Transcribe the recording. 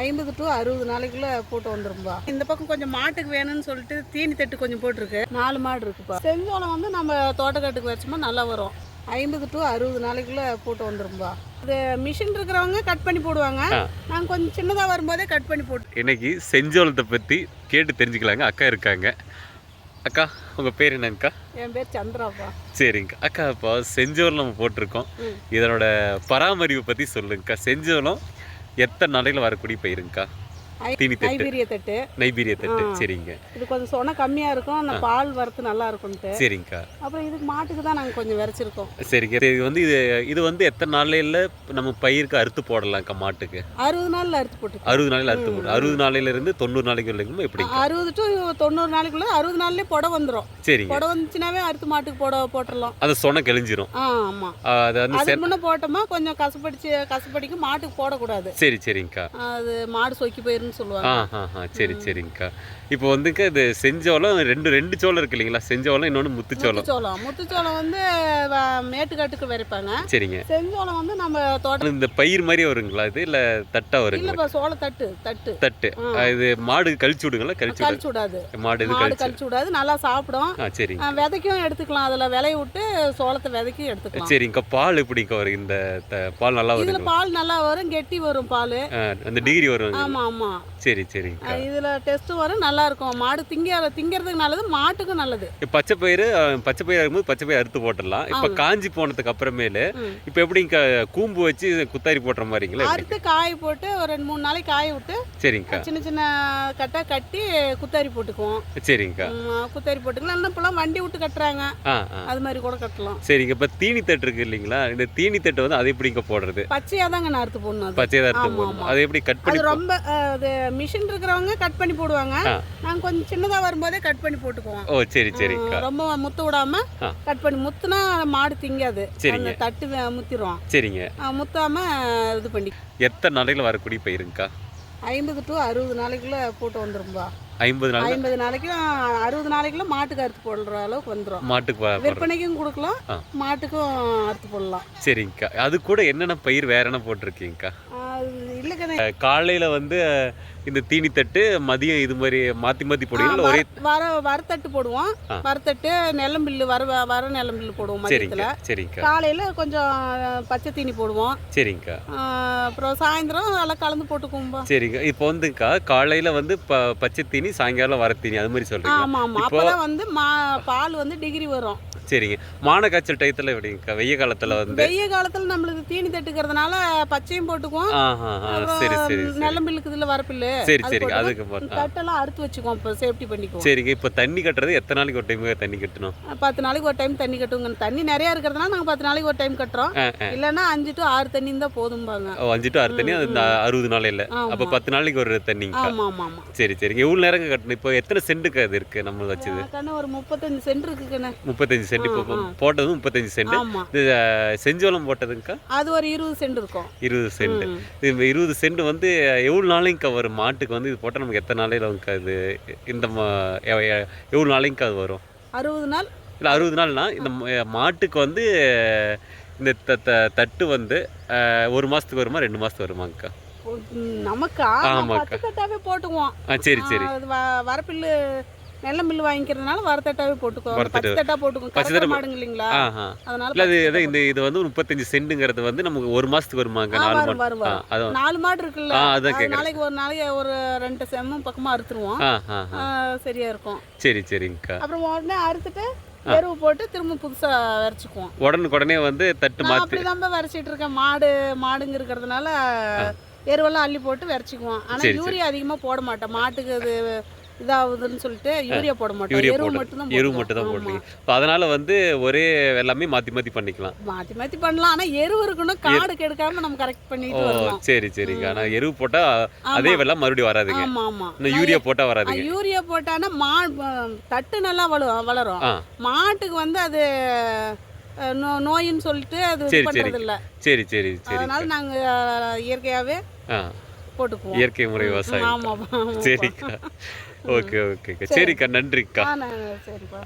50 to 60 நாளைக்குள்ள போட்டு வந்துரும்பா. இந்த பக்கம் கொஞ்சம் மாட்டுக்கு வேணும்னு சொல்லிட்டு தீனி தட்டு கொஞ்சம் போட்டிருக்கு. 4 மாடு இருக்குப்பா. செஞ்சோளம் வந்து நம்ம தோட்டக்காட்டுக்கு வச்சோமா நல்லா வரும். 50 to 60 நாளைக்குள்ள போட்டு வந்துரும்பா. இது மிஷின் இருக்கிறவங்க கட் பண்ணி போடுவாங்க. நாங்கள் கொஞ்சம் சின்னதாக வரும்போதே கட் பண்ணி போட்டு. இன்னைக்கு செஞ்சோளத்தை பற்றி கேட்டு தெரிஞ்சுக்கலாங்க. அக்கா இருக்காங்க. அக்கா உங்கள் பேர் என்னங்கக்கா? என் பேர் சந்திராப்பா. சரிங்கக்கா. அக்கா இப்போ செஞ்சோளம் நம்ம போட்டிருக்கோம். இதனோட பராமரிப்பை பற்றி சொல்லுங்கக்கா. செஞ்சோளம் எத்தனை நாளையில் வரக்கூடிய பயிருங்கக்கா? நைபீரிய தட்டு. நைபீரிய தட்டு. சரிங்க. இது கொஞ்சம் சொன்ன கம்மியாக இருக்கும். அந்த பால் வரத்து நல்லா இருக்கும்ட்டு. சரிங்கக்கா. அப்புறம் இதுக்கு மாட்டுக்கு தான் நாங்கள் கொஞ்சம் விரைச்சிருக்கோம். சரிங்க. இது வந்து எத்தனை நாளையில் நம்ம பயிருக்கு அறுத்து போடலாம்க்கா மாட்டுக்கு? 60 நாளில் அறுத்து போட்டு. 60 நாளையில் அறுத்து போட்டு 60 நாளையிலேருந்து 90 நாளைக்கு இல்லைங்களா? எப்படி? 60 to 90 நாளைக்குள்ள 60 நாள்லேயே புடவை வந்துடும். சரிங்க. புடவை வந்துச்சுனாவே அறுத்து மாட்டுக்கு போட்டுடலாம். அது சொன்ன கிழிஞ்சிரும். ஆமாம். அது முன்னே போட்டோமா கொஞ்சம் கசப்படிக்கு மாட்டுக்கு போடக்கூடாது. சரி சரிங்கக்கா. அது மாடு சொக்கி போயிருன்னு சொல்லுவாங்க. சரி சரிங்கக்கா. இப்போ வந்துங்க இது செஞ்சோளம் ரெண்டு சோளம் இருக்கு இல்லைங்களா? செஞ்சோளம் இன்னொன்று முத்துச்சோளம். முத்துச்சோளம் வந்து மேட்டுக்காட்டுக்கு விரைப்பாங்க. சரிங்க. செஞ்சோளம் வந்து நம்ம தோட்டம் இந்த பயிர் மாதிரி வருங்களா இது இல்லை தட்டா வருங்க? இல்லைப்பா, சோள தட்டு. இது மாடு கழிச்சு விடுங்களா? கழிச்சு விடாது. மாடு கழிச்சு விடாது. நல்லா சாப்பிடும். சரிங்க. விதைக்கும் எடுத்துக்கலாம். அதில் விளைய விட்டு சோளத்தை விதைக்கும் எடுத்துக்கலாம். சரிங்க. பால் எப்படிங்க வரும்? இந்த பால் நல்லா வரும்? இதில் பால் நல்லா வரும். கெட்டி வரும் பால். அந்த டிகிரி வரும். ஆமாம். சரி சரிங்க. இதில் டெஸ்ட் வரும். நல்லா இருக்கும். மாடு திங்கிறதுக்கு நல்லது, மாட்டுக்கும் நல்லது. பச்சை பயிர் இருக்கும்போது பச்சை பயிர் அறுத்து போட்டுடலாம். இப்போ காஞ்சி போனதுக்கு அப்புறமேலு இப்போ எப்படிங்க கூம்பு வச்சு குத்தாரி போடுற மாதிரிங்களா? அறுத்து காய போட்டு ஒரு 2-3 நாளைக்கு காய விட்டு சரிங்க சின்ன சின்ன கட்டா கட்டி குத்தாரி போட்டுக்குவோம். சரிங்க. குத்தாரி போட்டுக்கலாம். இல்லைன்னா இப்பெல்லாம் வண்டி விட்டு கட்டுறாங்க. அது மாதிரி கூட கட்டலாம். சரிங்க. இப்போ தீனி தட்டு இருக்கு இல்லைங்களா? இந்த தீனி தட்டு வந்து அது எப்படிங்க போடுறது? பச்சையாக தாங்க நான் அறுத்து போடணும். பச்சையாக தான் அறுத்து போடணும். அது எப்படி கட் பண்ணி? ரொம்ப மிஷின் இருக்கிறவங்க கட் பண்ணி போடுவாங்க. நாங்கள் கொஞ்சம் சின்னதாக வரும்போதே கட் பண்ணி போட்டுக்குவோம். ஓ சரி சரிங்க. ரொம்ப முத்து விடாம கட் பண்ணி. முத்துனா மாடு திங்காது. அந்த தட்டு முத்திரும். சரிங்க. முத்தாம இது பண்ணி. எத்தனை நாளையில் வரக்கூடிய பயிருங்கக்கா? 50 to 60 நாளைக்குள்ள போட்டு வந்துரும்பா. 50 நாளைக்கு 60 நாளைக்குள்ள மாட்டுக்கு அறுத்து போடுற அளவுக்கு வந்துடும். மாட்டுக்கு விற்பனைக்கும் கொடுக்கலாம், மாட்டுக்கும் அறுத்து போடலாம். சரிங்கக்கா. அது கூட என்னென்ன பயிர் வேற என்ன போட்டிருக்கீங்கக்கா? இல்லைக்கண்ணே, காலையில வந்து இந்த தீனி தட்டு, மதியம் இது மாதிரி மாத்தி போடுவீங்களா? ஒரே வரத்தட்டு போடுவோம். வரத்தட்டு நெல்லம்பில்லு வர நெல்லம்பில்லு போடுவோம் மதியத்துல. சரிங்கக்கா. காலையில கொஞ்சம் பச்சை தீனி போடுவோம். சரிங்கக்கா. அப்புறம் சாயந்தரம் எல்லாம் கலந்து போட்டுக்குவோம்பா. சரிங்க. இப்போ வந்துக்கா காலையில வந்து பச்சை தீனி, சாயங்காலம் வர தீனி அது மாதிரி சொல்றீங்க? ஆமா. அப்பதான் வந்து பால் வந்து டிகிரி வரும். சரிங்க. மான காய்ச்சல் டயத்துல எப்படிங்கக்கா? வெய்ய காலத்துல நம்மளுக்கு தீனி தட்டுக்கிறதுனால பச்சையும் போட்டுக்குவோம். சரி சரி. நெல்லம்பில்லுக்கு இதுல வரப்பில்லு. சரி சரிங்க. அதுக்கு தட்டெல்லாம் அறுத்து வச்சுக்குவோம். இப்போ சேஃப்டி பண்ணிக்குவோம். சரிங்க. இப்போ தண்ணி கட்டுறது எத்தனை நாளைக்கு ஒரு டைம் தண்ணி கட்டணும்? 10 நாளைக்கு ஒரு டைம் தண்ணி கட்டுவோங்க. தண்ணி நிறைய இருக்கிறதுனால நாங்கள் 10 நாளைக்கு ஒரு டைம் கட்டுறோம். இல்லைன்னா 5 to 6 தண்ணி தான் போதும்பாங்க. 5 to 6 தண்ணி. அந்த 60 நாளையில் அப்போ 10 நாளைக்கு ஒரு தண்ணி. ஆமா. சரி சரிங்க. எவ்வளோ நேரங்க கட்டணும்? இப்போ எத்தனை சென்ட்டுக்கு அது இருக்கு நம்ம வச்சது? ஒரு 35 சென்ட் இருக்குண்ணே. 35 சென்ட். இப்போ போட்டதும் 35 சென்ட். இது செஞ்சோளம் போட்டதுங்கக்கா? அது ஒரு 20 சென்ட் இருக்கும். 20 சென்ட். இந்த 20 சென்ட் வந்து எவ்வளோ நாளைக்கு வரும் மாட்டுக்கு? வந்து இது போட்டால் நமக்கு எத்தனை நாளையில் இது இந்த எவ்வளோ நாளைக்கு அது வரும்? 60 நாள். இல்லை 60 நாள்னா இந்த மாட்டுக்கு வந்து இந்த தட்டு வந்து 1 மாதத்துக்கு வருமா 2 மாதத்துக்கு வருமாங்கக்கா? நமக்கு தட்டாவே போட்டுக்குவோம். சரி சரி. வரப்பில்லு நெல்லம்பில்லு வாங்கிக்கிறதுனால வரத்தட்டாவே போட்டுக்குவோம். பச்சை தட்டா போட்டுக்குவோம். பச்சை மாடுங்க இல்லைங்களா? அதனால இது வந்து 35 சென்ட்டுங்கிறது வந்து நமக்கு 1 மாதத்துக்கு வருமாங்க? 4 மாடு இருக்குல்ல, நாளைக்கு ஒரு 2 செம்மும் பக்கமா அறுத்துருவோம். சரியா இருக்கும். சரி சரிங்கக்கா. அப்புறம் உடனே அறுத்துட்டு எருவு போட்டு திரும்ப புதுசா விரைச்சிக்குவோம். உடனே வந்து தட்டு மாற்றி அப்படிதான் விரைச்சிட்டு இருக்கேன். மாடுங்க இருக்கிறதுனால எருவெல்லாம் அள்ளி போட்டு விரைச்சிக்குவோம். ஆனா யூரியா அதிகமா போட மாட்டேன். மாட்டுக்கு அது இதாகுதுன்னு சொல்லிட்டு யூரியா போட மாட்டோம். எருவு மட்டும் தான் போடுவீங்க. அதனால வந்து ஒரே எல்லாமே மாத்தி பண்ணிக்கலாம். மாத்தி பண்ணலாம். ஆனா எருவு இருக்கணும், காடு கெடுக்காம நம்ம கரெக்ட் பண்ணிட்டு வரணும். சரி சரிங்க. ஆனா எருவு போட்டா அதே வெள்ளம் மறுபடியும் வராதுங்க. ஆமா. யூரியா போட்டா வராதுங்க. யூரியா போட்டானா தட்டு நல்லா வளரும். மாட்டுக்கு வந்து அது நோயின்னு சொல்லிட்டு அது பண்றது இல்ல. சரி சரி சரி. அதனால நாங்க இயற்கையாவே போட்டுக்குவோம். இயற்கை முறை விவசாயம். ஆமா. சரிக்கா. ஓகே சரிக்கா. நன்றிக்கா. சரிப்பா.